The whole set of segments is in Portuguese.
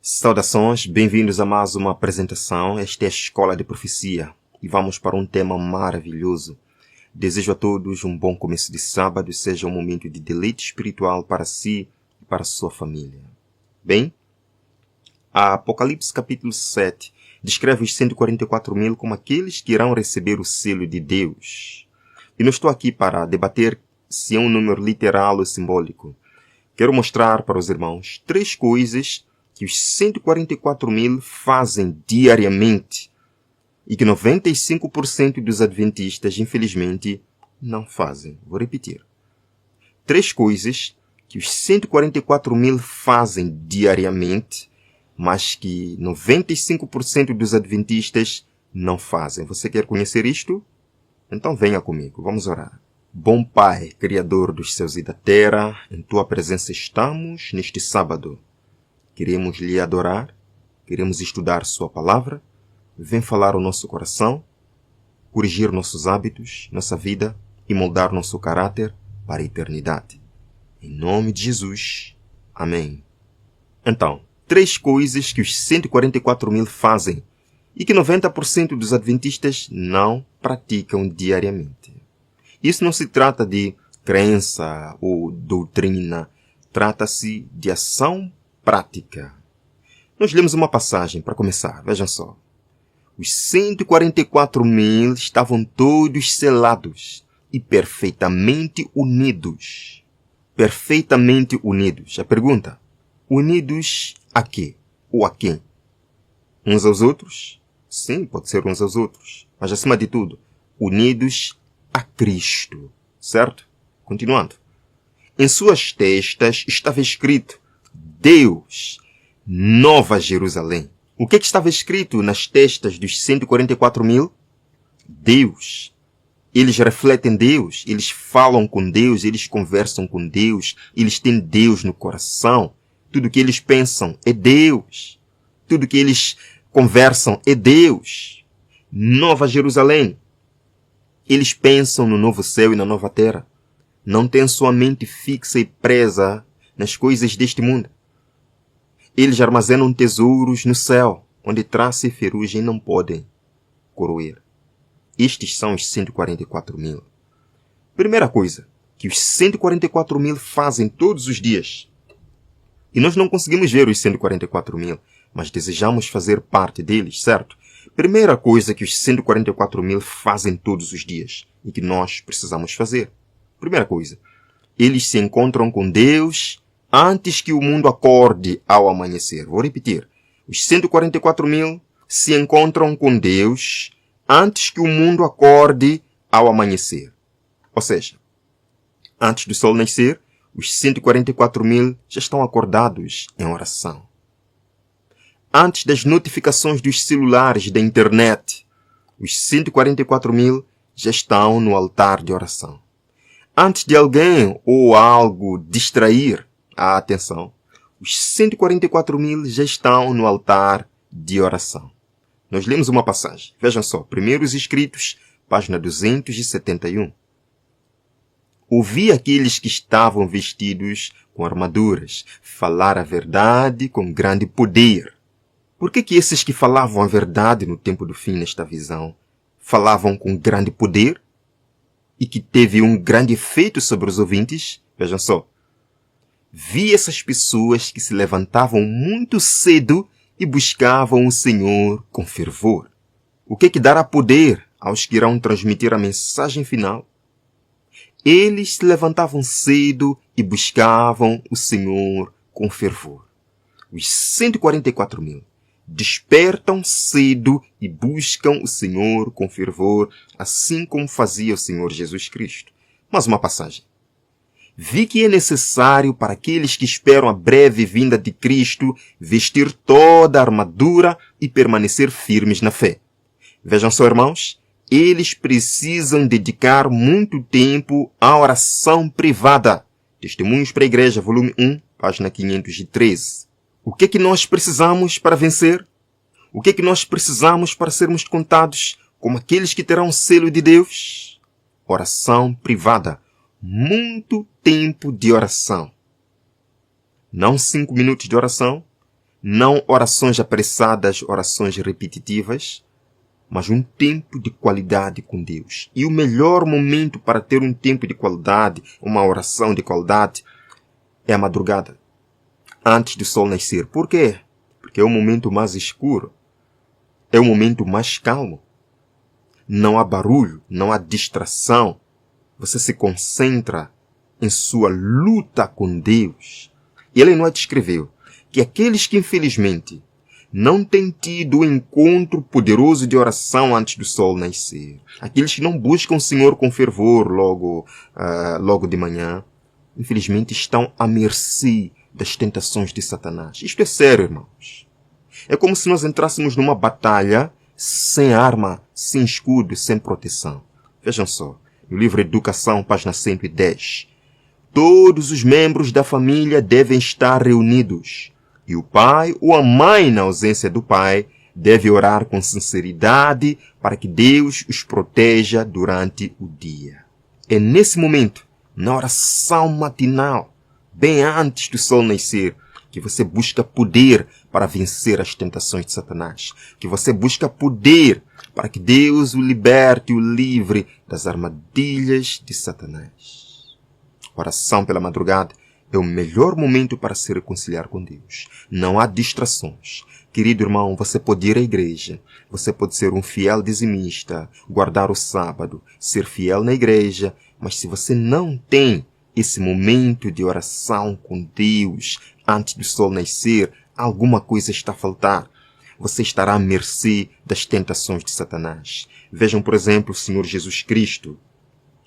Saudações, bem-vindos a mais uma apresentação. Esta é a Escola de Profecia e vamos para um tema maravilhoso. Desejo a todos um bom começo de sábado e seja um momento de deleite espiritual para si e para a sua família. Bem, a Apocalipse capítulo 7 descreve os 144.000 como aqueles que irão receber o selo de Deus. E não estou aqui para debater se é um número literal ou simbólico. Quero mostrar para os irmãos 3 coisas que os 144.000 fazem diariamente e que 95% dos adventistas, infelizmente, não fazem. Vou repetir. 3 coisas que os 144.000 fazem diariamente, mas que 95% dos adventistas não fazem. Você quer conhecer isto? Então venha comigo, vamos orar. Bom Pai, Criador dos céus e da terra, em Tua presença estamos neste sábado. Queremos lhe adorar, queremos estudar sua palavra, vem falar ao nosso coração, corrigir nossos hábitos, nossa vida e moldar nosso caráter para a eternidade. Em nome de Jesus. Amém. Então, 3 coisas que os 144.000 fazem e que 90% dos adventistas não praticam diariamente. Isso não se trata de crença ou doutrina, trata-se de ação prática. Nós lemos uma passagem para começar, vejam só. Os 144.000 estavam todos selados e perfeitamente unidos. Perfeitamente unidos. A pergunta, unidos a quê? Ou a quem? Uns aos outros? Sim, pode ser uns aos outros. Mas acima de tudo, unidos a Cristo. Certo? Continuando. Em suas testas estava escrito Deus, Nova Jerusalém. O que estava escrito nas testas dos 144.000? Deus. Eles refletem Deus, eles falam com Deus, eles conversam com Deus, eles têm Deus no coração. Tudo que eles pensam é Deus. Tudo que eles conversam é Deus. Nova Jerusalém. Eles pensam no novo céu e na nova terra. Não têm sua mente fixa e presa nas coisas deste mundo. Eles armazenam tesouros no céu, onde traça e ferrugem não podem corroer. Estes são os 144.000. Primeira coisa que os 144.000 fazem todos os dias. E nós não conseguimos ver os 144.000, mas desejamos fazer parte deles, certo? Primeira coisa que os 144.000 fazem todos os dias e que nós precisamos fazer. Primeira coisa, eles se encontram com Deus antes que o mundo acorde ao amanhecer. Vou repetir. Os 144.000 se encontram com Deus antes que o mundo acorde ao amanhecer. Ou seja, antes do sol nascer, os 144.000 já estão acordados em oração. Antes das notificações dos celulares da internet, os 144.000 já estão no altar de oração. Antes de alguém ou algo distrair a atenção, os 144.000 já estão no altar de oração. Nós lemos uma passagem. Vejam só, Primeiros Escritos, página 271. Ouvi aqueles que estavam vestidos com armaduras falar a verdade com grande poder. Por que esses que falavam a verdade no tempo do fim nesta visão falavam com grande poder e que teve um grande efeito sobre os ouvintes? Vejam só. Vi essas pessoas que se levantavam muito cedo e buscavam o Senhor com fervor. O que dará poder aos que irão transmitir a mensagem final? Eles se levantavam cedo e buscavam o Senhor com fervor. Os 144.000 despertam cedo e buscam o Senhor com fervor, assim como fazia o Senhor Jesus Cristo. Mais uma passagem. Vi que é necessário para aqueles que esperam a breve vinda de Cristo vestir toda a armadura e permanecer firmes na fé. Vejam só, irmãos, eles precisam dedicar muito tempo à oração privada. Testemunhos para a Igreja, volume 1, página 513. O que nós precisamos para vencer? O que nós precisamos para sermos contados como aqueles que terão o selo de Deus? Oração privada. Muito tempo de oração. Não 5 minutos de oração, Não orações apressadas, orações repetitivas, mas um tempo de qualidade com Deus. E o melhor momento para ter um tempo de qualidade, uma oração de qualidade, é a madrugada, antes do sol nascer. Por quê? Porque é o momento mais escuro, é o momento mais calmo. Não há barulho, não há distração. Você se concentra em sua luta com Deus. E Ellen White escreveu que aqueles que infelizmente não têm tido o encontro poderoso de oração antes do sol nascer, aqueles que não buscam o Senhor com fervor logo de manhã, infelizmente estão à mercê das tentações de Satanás. Isto é sério, irmãos. É como se nós entrássemos numa batalha sem arma, sem escudo, sem proteção. Vejam só, no livro Educação, página 110. Todos os membros da família devem estar reunidos. E o pai ou a mãe, na ausência do pai, deve orar com sinceridade para que Deus os proteja durante o dia. É nesse momento, na oração matinal, bem antes do sol nascer, que você busca poder para vencer as tentações de Satanás. Que você busca poder para que Deus o liberte e o livre das armadilhas de Satanás. Oração pela madrugada é o melhor momento para se reconciliar com Deus. Não há distrações. Querido irmão, você pode ir à igreja. Você pode ser um fiel dizimista, guardar o sábado, ser fiel na igreja. Mas se você não tem esse momento de oração com Deus antes do sol nascer, alguma coisa está a faltar. Você estará à mercê das tentações de Satanás. Vejam, por exemplo, o Senhor Jesus Cristo,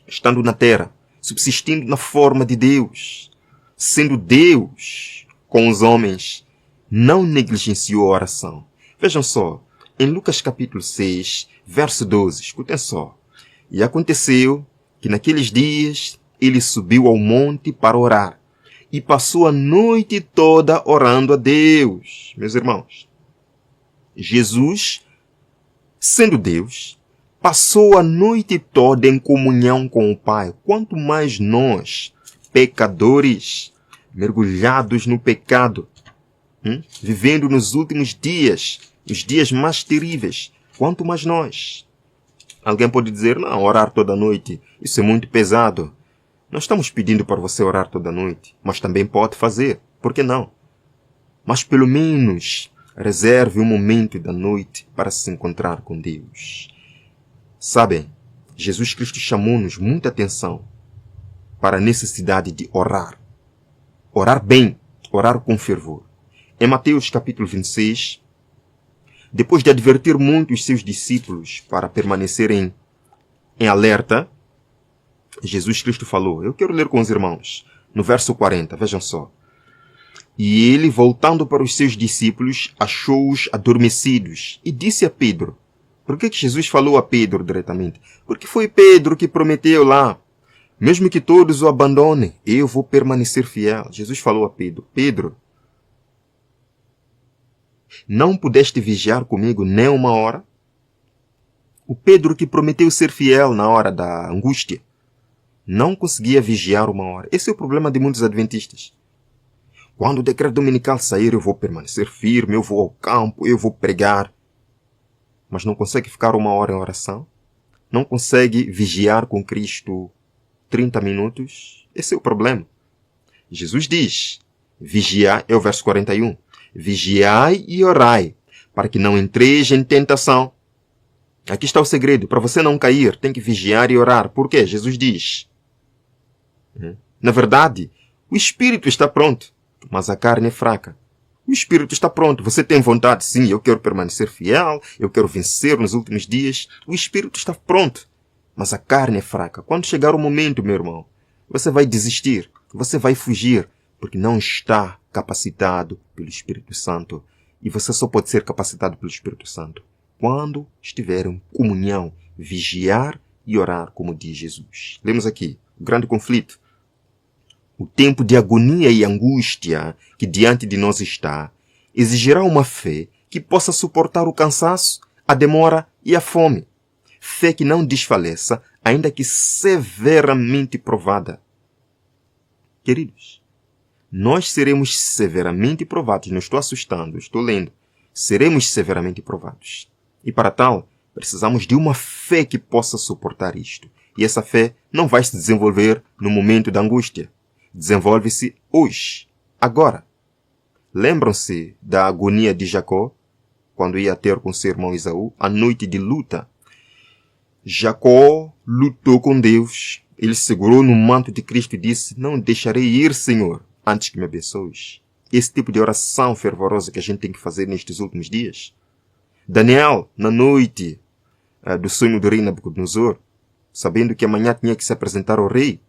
estando na terra, subsistindo na forma de Deus, sendo Deus com os homens, não negligenciou a oração. Vejam só, em Lucas capítulo 6, verso 12, escutem só. E aconteceu que naqueles dias ele subiu ao monte para orar e passou a noite toda orando a Deus. Meus irmãos, Jesus, sendo Deus, passou a noite toda em comunhão com o Pai. Quanto mais nós, pecadores, mergulhados no pecado, vivendo nos últimos dias, os dias mais terríveis, quanto mais nós. Alguém pode dizer, não, orar toda noite, isso é muito pesado. Nós estamos pedindo para você orar toda noite, mas também pode fazer, por que não? Mas pelo menos reserve um momento da noite para se encontrar com Deus. Sabem, Jesus Cristo chamou-nos muita atenção para a necessidade de orar. Orar bem, orar com fervor. Em Mateus capítulo 26, depois de advertir muito os seus discípulos para permanecerem em alerta, Jesus Cristo falou, eu quero ler com os irmãos, no verso 40, vejam só. E ele, voltando para os seus discípulos, achou-os adormecidos e disse a Pedro, por que Jesus falou a Pedro diretamente? Porque foi Pedro que prometeu lá, mesmo que todos o abandonem, eu vou permanecer fiel. Jesus falou a Pedro, Pedro, não pudeste vigiar comigo nem uma hora? O Pedro que prometeu ser fiel na hora da angústia, não conseguia vigiar uma hora. Esse é o problema de muitos adventistas. Quando o decreto dominical sair, eu vou permanecer firme, eu vou ao campo, eu vou pregar. Mas não consegue ficar uma hora em oração? Não consegue vigiar com Cristo 30 minutos? Esse é o problema. Jesus diz, vigiai, é o verso 41, vigiai e orai, para que não entreis em tentação. Aqui está o segredo, para você não cair, tem que vigiar e orar. Por quê? Jesus diz. Na verdade, o espírito está pronto, mas a carne é fraca. O espírito está pronto, você tem vontade, sim, eu quero permanecer fiel, eu quero vencer nos últimos dias. O espírito está pronto, mas a carne é fraca. Quando chegar o momento, meu irmão, você vai desistir, você vai fugir, porque não está capacitado pelo Espírito Santo. E você só pode ser capacitado pelo Espírito Santo quando estiver em comunhão, vigiar e orar, como diz Jesus. Lemos aqui o grande conflito. O tempo de agonia e angústia que diante de nós está exigirá uma fé que possa suportar o cansaço, a demora e a fome. Fé que não desfaleça, ainda que severamente provada. Queridos, nós seremos severamente provados. Não estou assustando, estou lendo. Seremos severamente provados. E para tal, precisamos de uma fé que possa suportar isto. E essa fé não vai se desenvolver no momento da angústia. Desenvolve-se hoje, agora. Lembram-se da agonia de Jacó, quando ia ter com seu irmão Esaú, a noite de luta. Jacó lutou com Deus. Ele segurou no manto de Cristo e disse: não deixarei ir, Senhor, antes que me abençoes. Esse tipo de oração fervorosa que a gente tem que fazer nestes últimos dias. Daniel, na noite do sonho do rei Nabucodonosor, sabendo que amanhã tinha que se apresentar ao rei,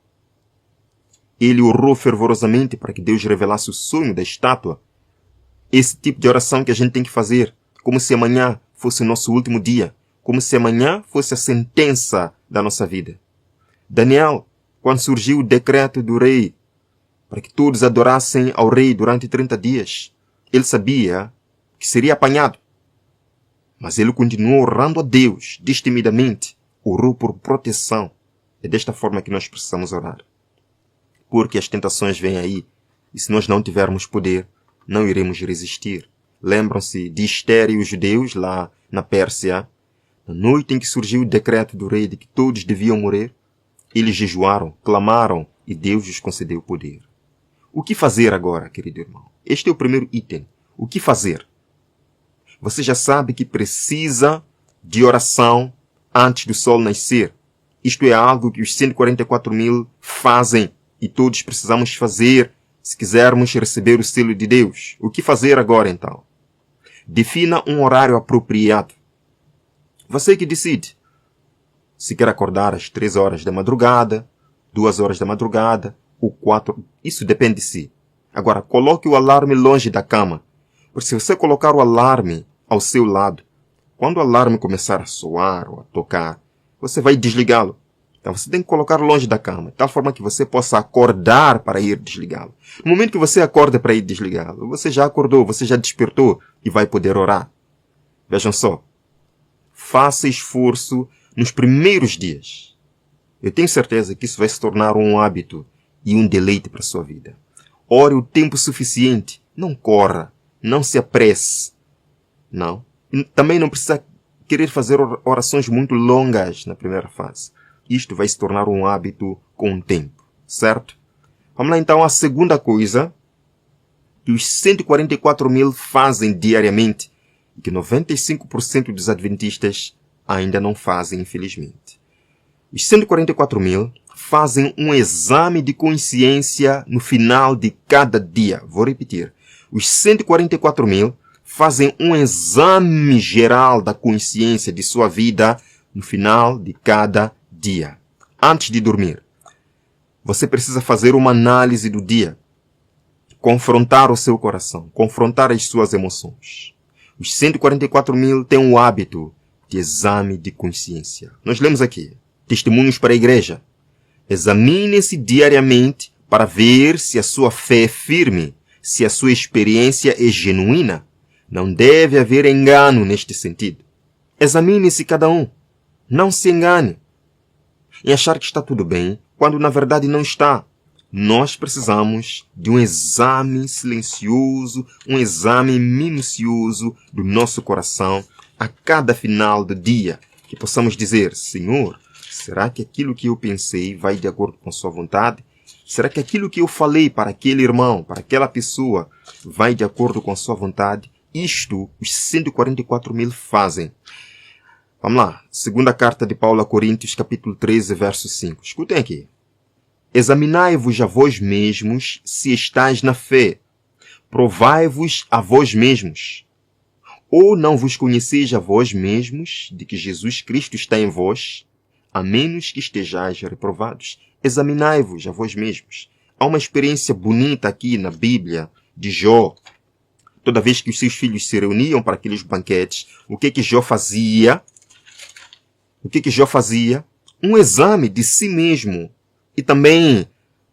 ele orou fervorosamente para que Deus revelasse o sonho da estátua. Esse tipo de oração que a gente tem que fazer, como se amanhã fosse o nosso último dia, como se amanhã fosse a sentença da nossa vida. Daniel, quando surgiu o decreto do rei para que todos adorassem ao rei durante 30 dias, ele sabia que seria apanhado. Mas ele continuou orando a Deus, destemidamente, orou por proteção. É desta forma que nós precisamos orar. Porque as tentações vêm aí, e se nós não tivermos poder, não iremos resistir. Lembram-se de Esther e os judeus lá na Pérsia? Na noite em que surgiu o decreto do rei de que todos deviam morrer, eles jejuaram, clamaram, e Deus lhes concedeu poder. O que fazer agora, querido irmão? Este é o primeiro item. O que fazer? Você já sabe que precisa de oração antes do sol nascer. Isto é algo que os 144 mil fazem e todos precisamos fazer se quisermos receber o selo de Deus. O que fazer agora, então? Defina um horário apropriado. Você que decide. Se quer acordar às 3 horas da madrugada, 2 horas da madrugada, ou 4, isso depende de si. Agora, coloque o alarme longe da cama. Porque se você colocar o alarme ao seu lado, quando o alarme começar a soar ou a tocar, você vai desligá-lo. Então você tem que colocar longe da cama, de tal forma que você possa acordar para ir desligá-lo. No momento que você acorda para ir desligá-lo, você já acordou, você já despertou e vai poder orar. Vejam só. Faça esforço nos primeiros dias. Eu tenho certeza que isso vai se tornar um hábito e um deleite para a sua vida. Ore o tempo suficiente. Não corra. Não se apresse. Não. E também não precisa querer fazer orações muito longas na primeira fase. Isto vai se tornar um hábito com o tempo. Certo? Vamos lá então à segunda coisa que os 144 mil fazem diariamente e que 95% dos adventistas ainda não fazem, infelizmente. Os 144 mil fazem um exame de consciência no final de cada dia. Vou repetir. Os 144 mil fazem um exame geral da consciência de sua vida no final de cada dia. Antes de dormir, você precisa fazer uma análise do dia. Confrontar o seu coração. Confrontar as suas emoções. Os 144 mil têm um hábito de exame de consciência. Nós lemos aqui. Testemunhos para a igreja. Examine-se diariamente para ver se a sua fé é firme, se a sua experiência é genuína. Não deve haver engano neste sentido. Examine-se cada um. Não se engane em achar que está tudo bem, quando na verdade não está. Nós precisamos de um exame silencioso, um exame minucioso do nosso coração a cada final do dia, que possamos dizer: Senhor, será que aquilo que eu pensei vai de acordo com sua vontade? Será que aquilo que eu falei para aquele irmão, para aquela pessoa, vai de acordo com sua vontade? Isto os 144 mil fazem. Vamos lá. Segunda carta de Paulo a Coríntios, capítulo 13, verso 5. Escutem aqui. Examinai-vos a vós mesmos se estáis na fé. Provai-vos a vós mesmos. Ou não vos conheceis a vós mesmos de que Jesus Cristo está em vós, a menos que estejais reprovados. Examinai-vos a vós mesmos. Há uma experiência bonita aqui na Bíblia de Jó. Toda vez que os seus filhos se reuniam para aqueles banquetes, o que Jó fazia? Um exame de si mesmo. E também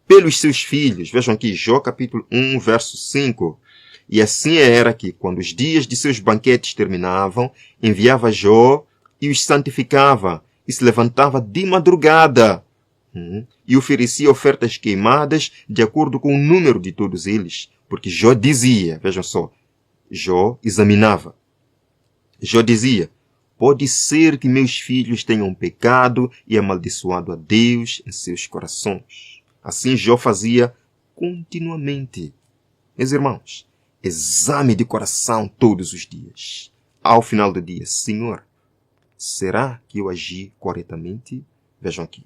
pelos seus filhos. Vejam aqui, Jó capítulo 1, verso 5. E assim era que, quando os dias de seus banquetes terminavam, enviava Jó e os santificava, e se levantava de madrugada. E oferecia ofertas queimadas de acordo com o número de todos eles. Porque Jó dizia, vejam só, Jó examinava. Jó dizia, pode ser que meus filhos tenham pecado e amaldiçoado a Deus em seus corações. Assim Jó fazia continuamente. Meus irmãos, exame de coração todos os dias. Ao final do dia, Senhor, será que eu agi corretamente? Vejam aqui.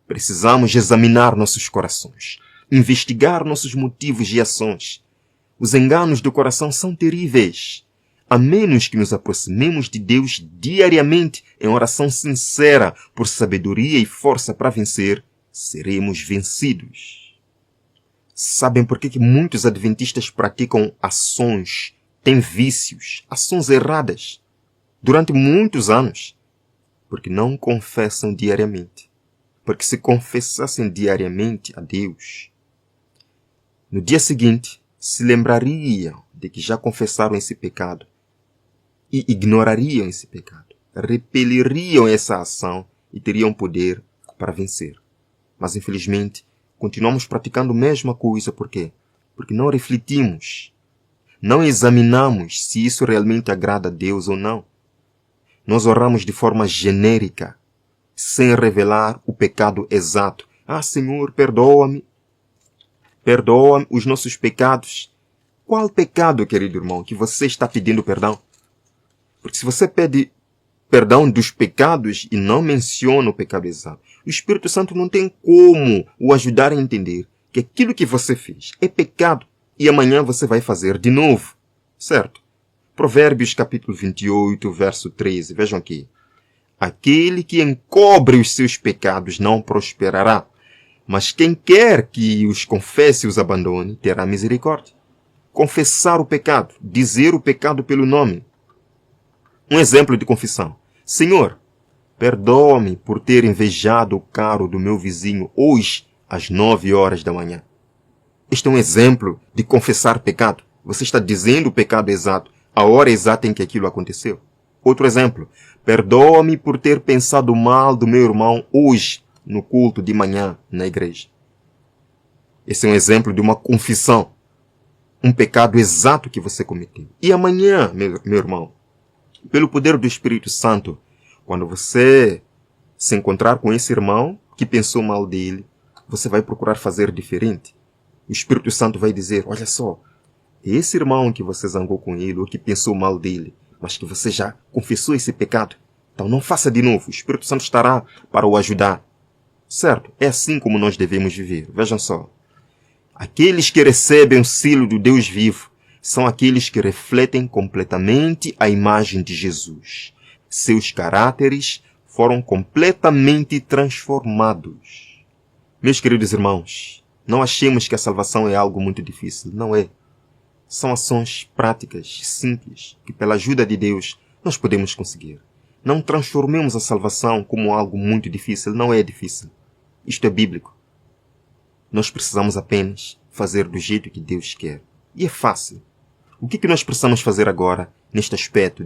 Precisamos examinar nossos corações, investigar nossos motivos e ações. Os enganos do coração são terríveis. A menos que nos aproximemos de Deus diariamente em oração sincera por sabedoria e força para vencer, seremos vencidos. Sabem por que muitos adventistas praticam ações, têm vícios, ações erradas durante muitos anos? Porque não confessam diariamente. Porque se confessassem diariamente a Deus, no dia seguinte se lembrariam de que já confessaram esse pecado e ignorariam esse pecado, repeliriam essa ação e teriam poder para vencer. Mas infelizmente continuamos praticando a mesma coisa. Por quê? Porque não refletimos, não examinamos se isso realmente agrada a Deus ou não. Nós oramos de forma genérica, sem revelar o pecado exato. Senhor, perdoa-me. Perdoa os nossos pecados. Qual pecado, querido irmão, que você está pedindo perdão? Porque se você pede perdão dos pecados e não menciona o pecado exato, o Espírito Santo não tem como o ajudar a entender que aquilo que você fez é pecado e amanhã você vai fazer de novo. Certo? Provérbios capítulo 28, verso 13. Vejam aqui. Aquele que encobre os seus pecados não prosperará, mas quem quer que os confesse e os abandone, terá misericórdia. Confessar o pecado, dizer o pecado pelo nome. Um exemplo de confissão. Senhor, perdoa-me por ter invejado o carro do meu vizinho hoje às 9 horas da manhã. Este é um exemplo de confessar pecado. Você está dizendo o pecado exato, a hora exata em que aquilo aconteceu. Outro exemplo. Perdoa-me por ter pensado mal do meu irmão hoje no culto de manhã na igreja. Esse é um exemplo de uma confissão. Um pecado exato que você cometeu. E amanhã, meu irmão, pelo poder do Espírito Santo, quando você se encontrar com esse irmão que pensou mal dele, você vai procurar fazer diferente. O Espírito Santo vai dizer, olha só, esse irmão que você zangou com ele ou que pensou mal dele, mas que você já confessou esse pecado, então não faça de novo. O Espírito Santo estará para o ajudar. Certo? É assim como nós devemos viver. Vejam só. Aqueles que recebem o selo do Deus vivo são aqueles que refletem completamente a imagem de Jesus. Seus caráteres foram completamente transformados. Meus queridos irmãos, não achemos que a salvação é algo muito difícil. Não é. São ações práticas, simples, que pela ajuda de Deus nós podemos conseguir. Não transformemos a salvação como algo muito difícil. Não é difícil. Isto é bíblico. Nós precisamos apenas fazer do jeito que Deus quer. E é fácil. O que nós precisamos fazer agora neste aspecto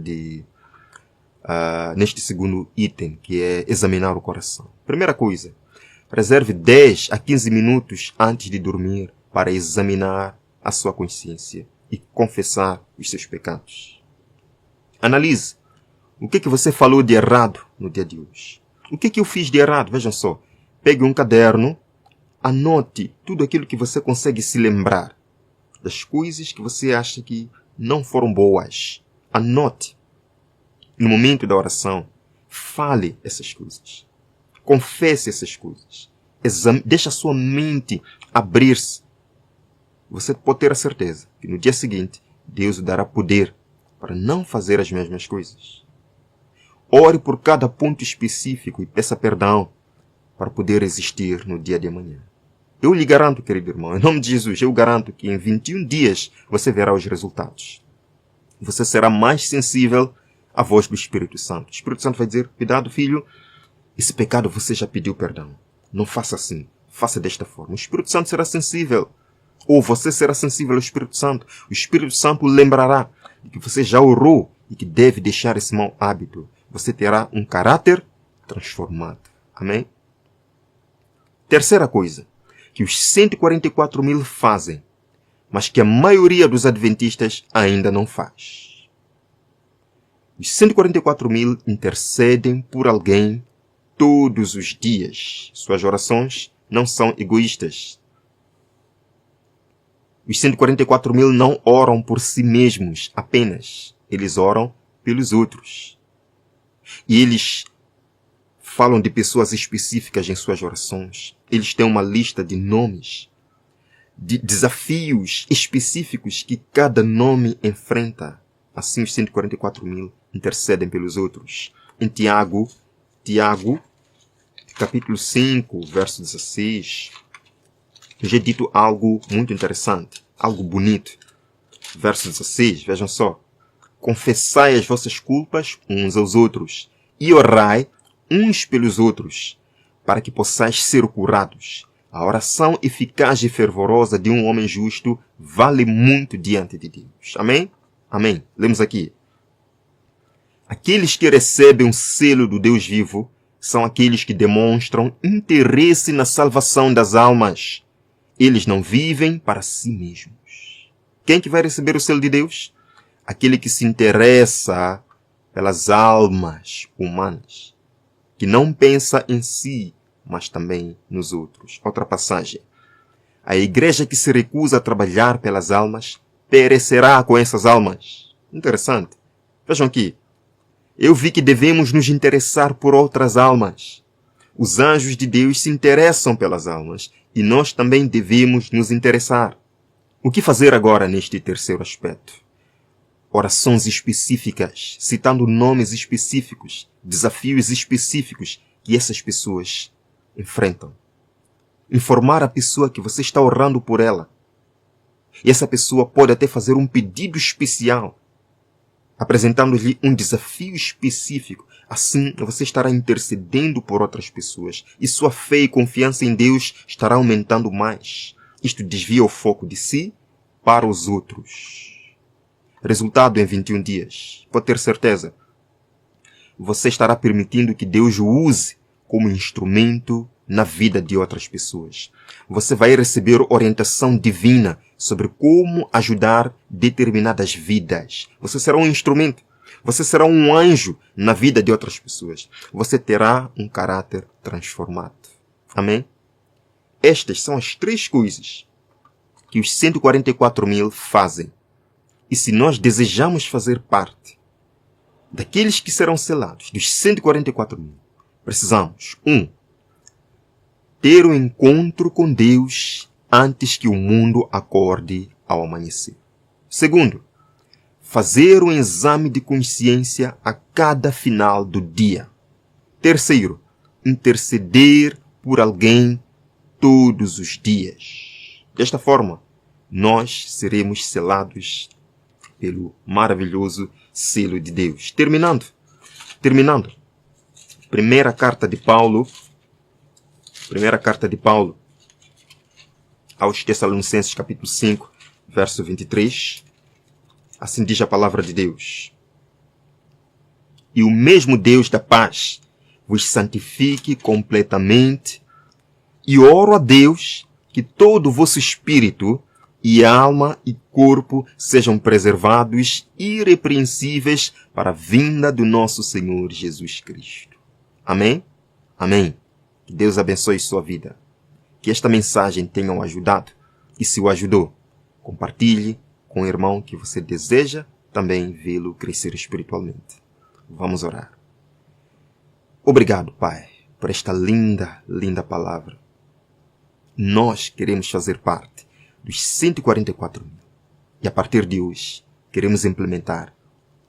neste segundo item, que é examinar o coração? Primeira coisa, reserve 10 a 15 minutos antes de dormir para examinar a sua consciência e confessar os seus pecados. Analise o que você falou de errado no dia de hoje. O que eu fiz de errado? Vejam só. Pegue um caderno, anote tudo aquilo que você consegue se lembrar das coisas que você acha que não foram boas. Anote. No momento da oração, fale essas coisas. Confesse essas coisas. Deixe a sua mente abrir-se. Você pode ter a certeza que no dia seguinte, Deus lhe dará poder para não fazer as mesmas coisas. Ore por cada ponto específico e peça perdão para poder existir no dia de amanhã. Eu lhe garanto, querido irmão, em nome de Jesus, eu garanto que em 21 dias você verá os resultados. Você será mais sensível à voz do Espírito Santo. O Espírito Santo vai dizer, cuidado filho, esse pecado você já pediu perdão. Não faça assim, faça desta forma. O Espírito Santo será sensível. Ou você será sensível ao Espírito Santo. O Espírito Santo lembrará que você já orou e que deve deixar esse mau hábito. Você terá um caráter transformado. Amém? Terceira coisa que os 144 mil fazem, mas que a maioria dos adventistas ainda não faz. Os 144 mil intercedem por alguém todos os dias. Suas orações não são egoístas. Os 144 mil não oram por si mesmos apenas. Eles oram pelos outros. E eles falam de pessoas específicas em suas orações. Eles têm uma lista de nomes, de desafios específicos que cada nome enfrenta. Assim os 144 mil intercedem pelos outros. Em Tiago, capítulo 5, verso 16, já é dito algo muito interessante, algo bonito. Verso 16, vejam só. Confessai as vossas culpas uns aos outros e orai uns pelos outros, para que possais ser curados. A oração eficaz e fervorosa de um homem justo vale muito diante de Deus. Amém? Amém. Lemos aqui. Aqueles que recebem o selo do Deus vivo são aqueles que demonstram interesse na salvação das almas. Eles não vivem para si mesmos. Quem que vai receber o selo de Deus? Aquele que se interessa pelas almas humanas, que não pensa em si, mas também nos outros. Outra passagem. A igreja que se recusa a trabalhar pelas almas perecerá com essas almas. Interessante. Vejam aqui. Eu vi que devemos nos interessar por outras almas. Os anjos de Deus se interessam pelas almas e nós também devemos nos interessar. O que fazer agora neste terceiro aspecto? Orações específicas, citando nomes específicos, desafios específicos que essas pessoas enfrentam. Informar a pessoa que você está orando por ela. E essa pessoa pode até fazer um pedido especial, apresentando-lhe um desafio específico. Assim, você estará intercedendo por outras pessoas e sua fé e confiança em Deus estará aumentando mais. Isto desvia o foco de si para os outros. Resultado em 21 dias. Pode ter certeza. Você estará permitindo que Deus o use como instrumento na vida de outras pessoas. Você vai receber orientação divina sobre como ajudar determinadas vidas. Você será um instrumento. Você será um anjo na vida de outras pessoas. Você terá um caráter transformado. Amém? Estas são as 3 coisas que os 144 mil fazem. E se nós desejamos fazer parte daqueles que serão selados, dos 144 mil, precisamos, 1. Ter um encontro com Deus antes que o mundo acorde ao amanhecer. 2. Fazer um exame de consciência a cada final do dia. 3. Interceder por alguém todos os dias. Desta forma, nós seremos selados pelo maravilhoso selo de Deus. Terminando. Primeira carta de Paulo aos Tessalonicenses, capítulo 5, verso 23. Assim diz a palavra de Deus. E o mesmo Deus da paz vos santifique completamente, e oro a Deus que todo o vosso espírito e alma e corpo sejam preservados irrepreensíveis para a vinda do nosso Senhor Jesus Cristo. Amém? Amém. Que Deus abençoe sua vida. Que esta mensagem tenha o ajudado. E se o ajudou, compartilhe com o irmão que você deseja também vê-lo crescer espiritualmente. Vamos orar. Obrigado, Pai, por esta linda, linda palavra. Nós queremos fazer parte dos 144 mil. E a partir de hoje, queremos implementar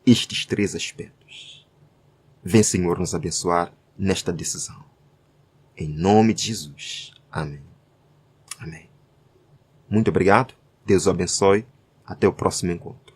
estes 3 aspectos. Vem, Senhor, nos abençoar nesta decisão. Em nome de Jesus. Amém. Amém. Muito obrigado. Deus o abençoe. Até o próximo encontro.